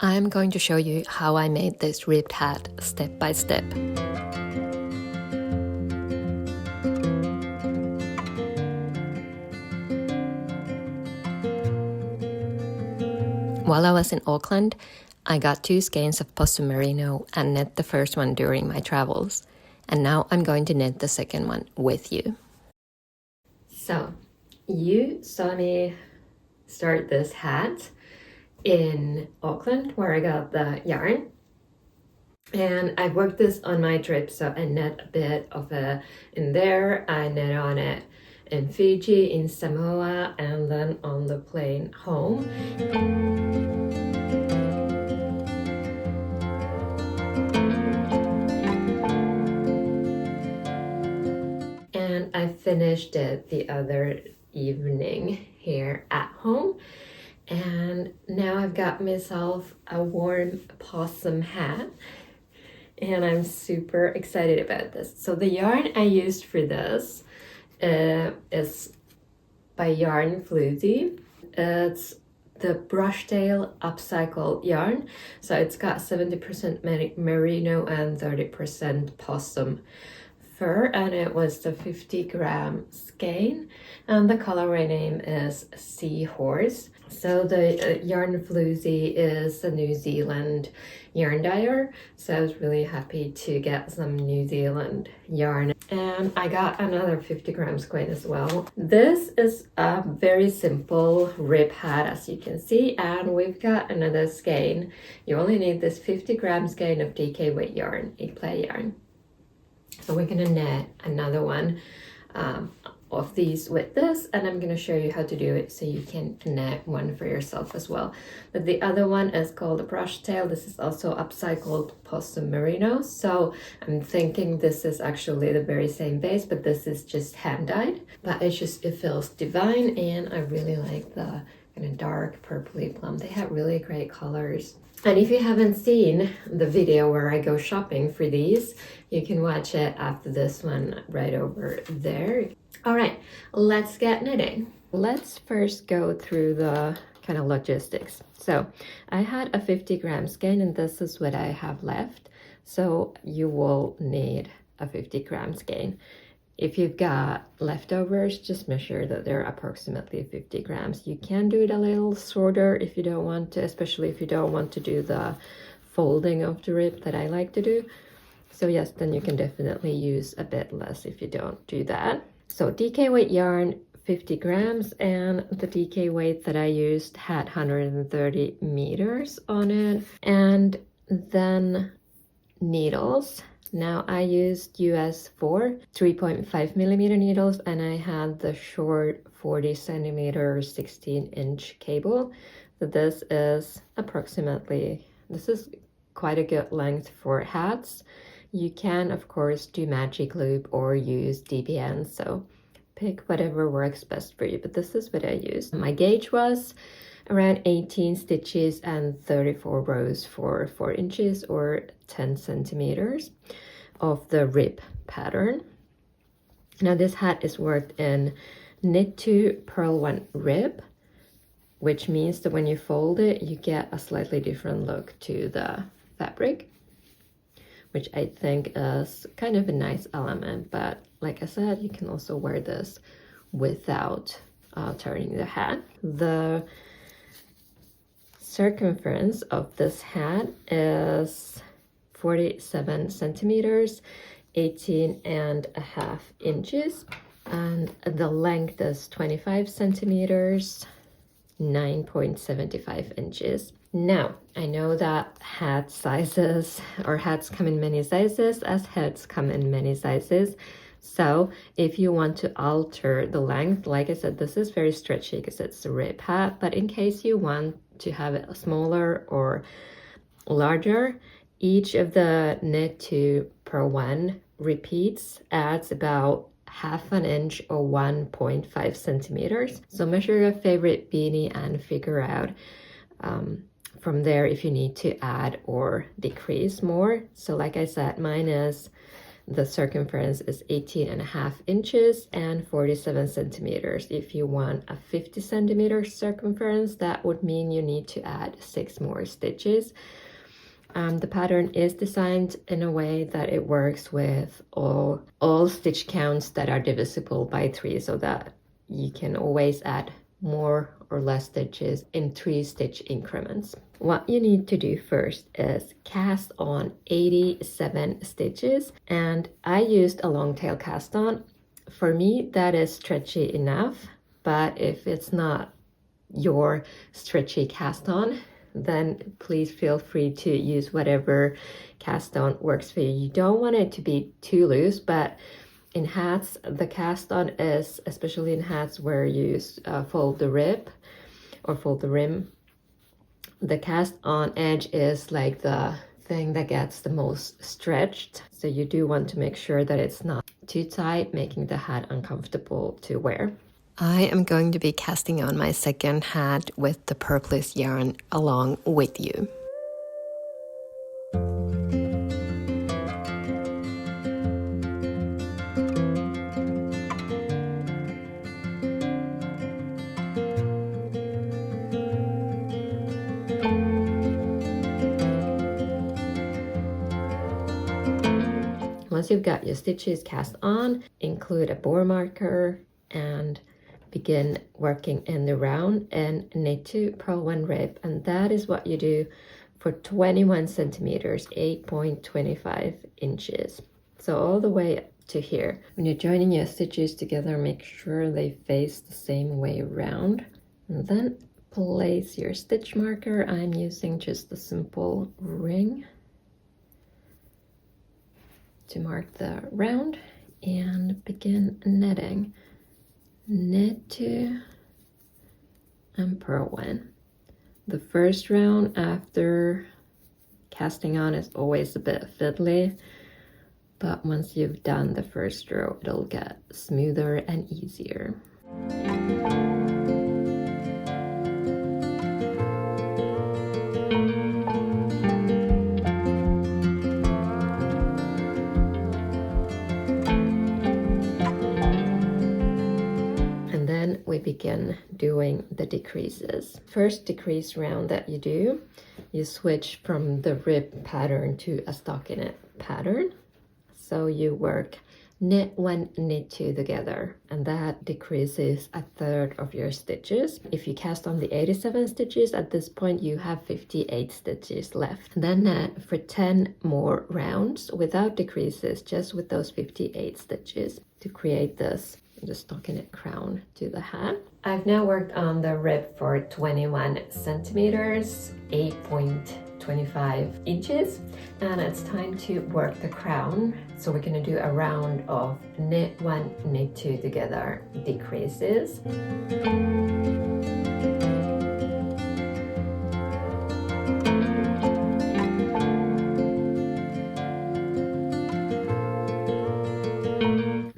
I'm going to show you how I made this ribbed hat step by step. While I was in Auckland, I got 2 skeins of possum merino and knit the first one during my travels. And now I'm going to knit the second one with you. So, you saw me start this hat in Auckland where I got the yarn. And I worked this on my trip, so I knit a bit of it in there. I knit on it in Fiji, in Samoa, and then on the plane home. And I finished it the other evening here at home. And now I've got myself a warm possum hat. And I'm super excited about this. So the yarn I used for this is by Yarn Floozy. It's the brushtail upcycled yarn. So it's got 70% merino and 30% possum fur, and it was the 50-gram skein, and the colorway name is Seahorse. So the Yarn Floozy is a New Zealand yarn dyer, so I was really happy to get some New Zealand yarn. And I got another 50-gram skein as well. This is a very simple rib hat, as you can see, and we've got another skein. You only need this 50-gram skein of DK weight yarn, 8-ply yarn. So we're gonna knit another one of these with this, and I'm gonna show you how to do it so you can knit one for yourself as well. But the other one is called a brush tail. This is also upcycled possum merino. So I'm thinking this is actually the very same base, but this is just hand dyed. But it feels divine, and I really like the kind of dark purpley plum. They have really great colors. And if you haven't seen the video where I go shopping for these, you can watch it after this one right over there. All right, let's get knitting. Let's first go through the kind of logistics. So I had a 50-gram skein, and this is what I have left. So you will need a 50-gram skein. If you've got leftovers, just make sure that they're approximately 50 grams. You can do it a little shorter if you don't want to, especially if you don't want to do the folding of the rib that I like to do. So yes, then you can definitely use a bit less if you don't do that. So DK weight yarn, 50 grams, and the DK weight that I used had 130 meters on it. And then needles. Now I used US 4 3.5 millimeter needles, and I had the short 40 centimeter 16-inch cable. So this is quite a good length for hats. You can of course do magic loop or use DBN, so pick whatever works best for you, but this is what I used. My gauge was around 18 stitches and 34 rows for 4 inches or 10 centimeters of the rib pattern. Now this hat is worked in knit 2 purl 1 rib, which means that when you fold it, you get a slightly different look to the fabric, which I think is kind of a nice element. But like I said, you can also wear this without turning the hat. The circumference of this hat is 47 centimeters, 18.5 inches, and the length is 25 centimeters, 9.75 inches. Now, I know that hat sizes, or hats come in many sizes, as heads come in many sizes. So if you want to alter the length, like I said, this is very stretchy because it's a rib hat, but in case you want to have it smaller or larger, each of the knit 2 purl 1 repeats adds about half an inch or 1.5 centimeters. So measure your favorite beanie and figure out from there if you need to add or decrease more. So like I said, mine is The circumference is 18.5 inches and 47 centimeters. If you want a 50 centimeter circumference, that would mean you need to add 6 more stitches. The pattern is designed in a way that it works with all stitch counts that are divisible by 3, so that you can always add more or less stitches in 3 stitch increments. What you need to do first is cast on 87 stitches, and I used a long tail cast on. For me, that is stretchy enough, but if it's not your stretchy cast on, then please feel free to use whatever cast on works for you. You don't want it to be too loose, but in hats, the cast on is, especially in hats where you fold the rib or fold the rim, the cast on edge is like the thing that gets the most stretched. So you do want to make sure that it's not too tight, making the hat uncomfortable to wear. I am going to be casting on my second hat with the purplish yarn along with you. Once you've got your stitches cast on, include a bore marker and begin working in the round and knit 2, purl 1 rib, and that is what you do for 21 centimeters, 8.25 inches. So all the way to here. When you're joining your stitches together, make sure they face the same way around, and then place your stitch marker. I'm using just a simple ring to mark the round, and begin knitting. Knit 2 and purl 1. The first round after casting on is always a bit fiddly, but once you've done the first row, it'll get smoother and easier. We begin doing the decreases. First decrease round that you do, you switch from the rib pattern to a stockinette pattern. So you work knit 1, knit 2 together, and that decreases 1/3 of your stitches. If you cast on the 87 stitches, at this point you have 58 stitches left. Then knit for 10 more rounds without decreases, just with those 58 stitches to create this the stockinette crown to the hat. I've now worked on the rib for 21 centimeters, 8.25 inches, and it's time to work the crown. So we're going to do a round of knit 1, knit 2 together decreases.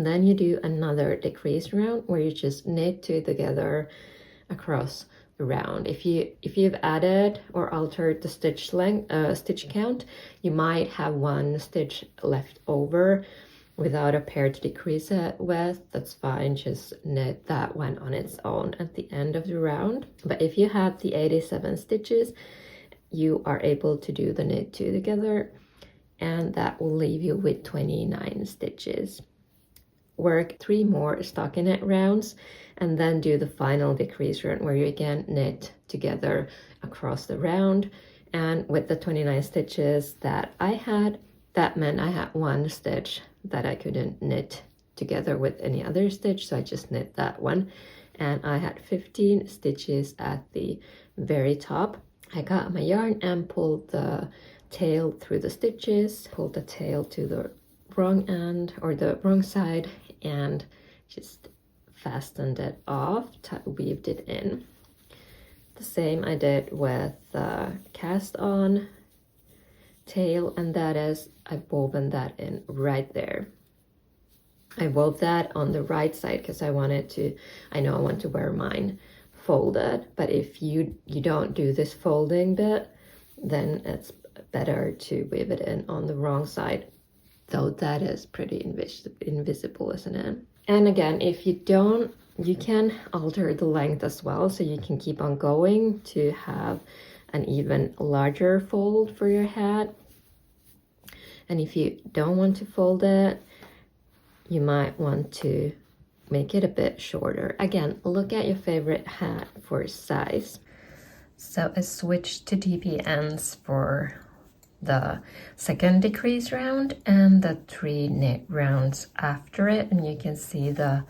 Then you do another decrease round where you just knit 2 together across the round. If you've added or altered the stitch length, stitch count, you might have 1 stitch left over without a pair to decrease it with. That's fine, just knit that one on its own at the end of the round. But if you have the 87 stitches, you are able to do the knit 2 together, and that will leave you with 29 stitches. Work 3 more stockinette rounds and then do the final decrease round where you again knit together across the round. And with the 29 stitches that I had, that meant I had 1 stitch that I couldn't knit together with any other stitch, so I just knit that one, and I had 15 stitches at the very top. I got my yarn and pulled the tail through the stitches, pulled the tail to the wrong end or the wrong side, and just fastened it off, weaved it in. The same I did with the cast on tail, and that is I woven that in right there. I wove that on the right side because I want to wear mine folded, but if you don't do this folding bit, then it's better to weave it in on the wrong side. Though that is pretty invisible, isn't it? And again, if you don't, you can alter the length as well, so you can keep on going to have an even larger fold for your hat. And if you don't want to fold it, you might want to make it a bit shorter. Again, look at your favorite hat for size. So I switched to DP ends for the second decrease round and the 3 knit rounds after it, and you can see the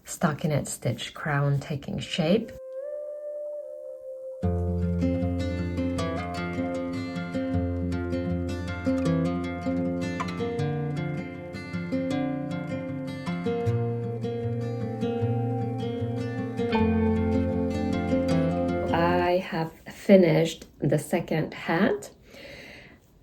stockinette stitch crown taking shape. I have finished the second hat.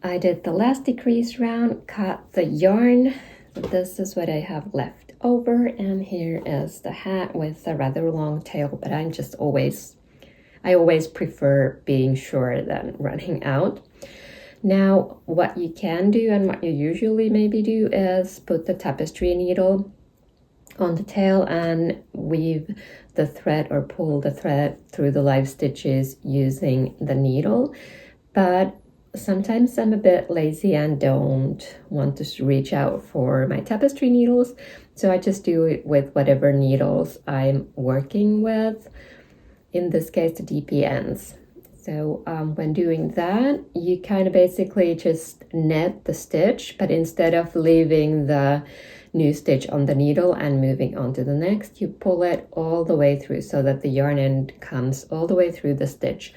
I did the last decrease round, cut the yarn. This is what I have left over, and here is the hat with a rather long tail, but I always prefer being sure than running out. Now, what you can do and what you usually maybe do is put the tapestry needle on the tail and weave the thread or pull the thread through the live stitches using the needle. But sometimes I'm a bit lazy and don't want to reach out for my tapestry needles, so I just do it with whatever needles I'm working with, in this case the DP ends. So when doing that, you kind of basically just knit the stitch, but instead of leaving the new stitch on the needle and moving on to the next, you pull it all the way through so that the yarn end comes all the way through the stitch,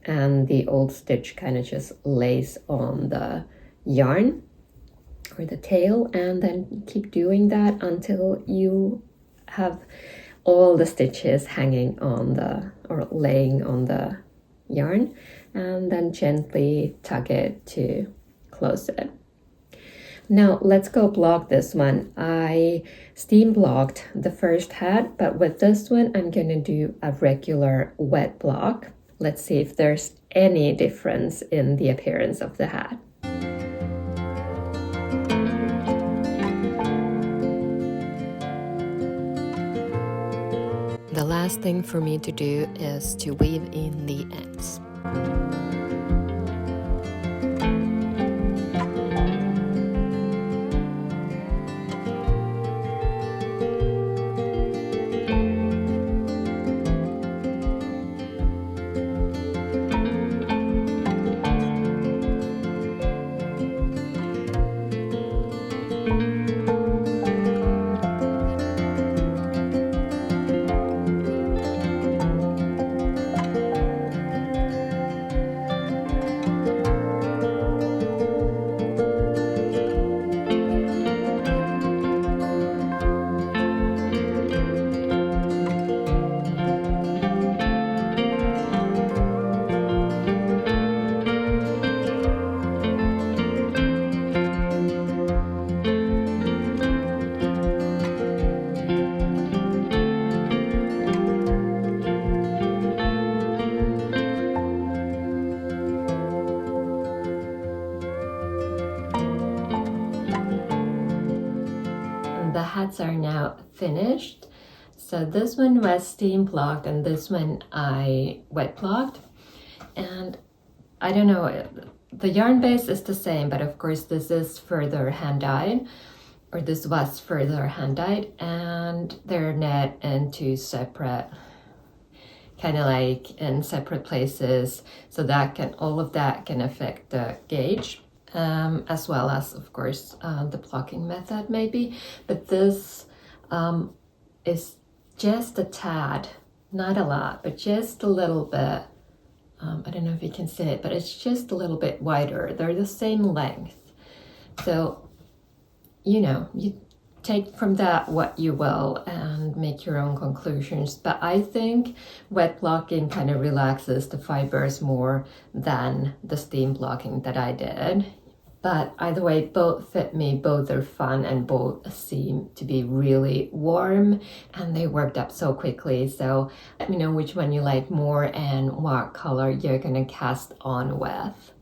and the old stitch kind of just lays on the yarn or the tail, and then keep doing that until you have all the stitches hanging on the or laying on the yarn, and then gently tug it to close it. Now let's go block this one. I steam blocked the first hat, but with this one I'm gonna do a regular wet block. Let's see if there's any difference in the appearance of the hat. The last thing for me to do is to weave in the ends. The hats are now finished. So this one was steam blocked and this one I wet blocked. And I don't know, the yarn base is the same, but of course this is further hand dyed, or this was further hand dyed, and they're knit into separate, kind of like in separate places, so that can, all of that can affect the gauge. As well as, of course, the blocking method maybe, but this is just a tad, not a lot, but just a little bit. I don't know if you can see it, but it's just a little bit wider. They're the same length. So, you know, you take from that what you will and make your own conclusions. But I think wet blocking kind of relaxes the fibers more than the steam blocking that I did. But either way, both fit me, both are fun, and both seem to be really warm, and they worked up so quickly. So let me know which one you like more and what color you're gonna cast on with.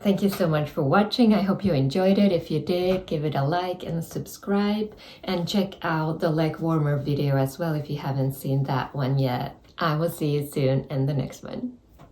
Thank you so much for watching. I hope you enjoyed it. If you did, give it a like and subscribe, and check out the leg warmer video as well if you haven't seen that one yet. I will see you soon in the next one.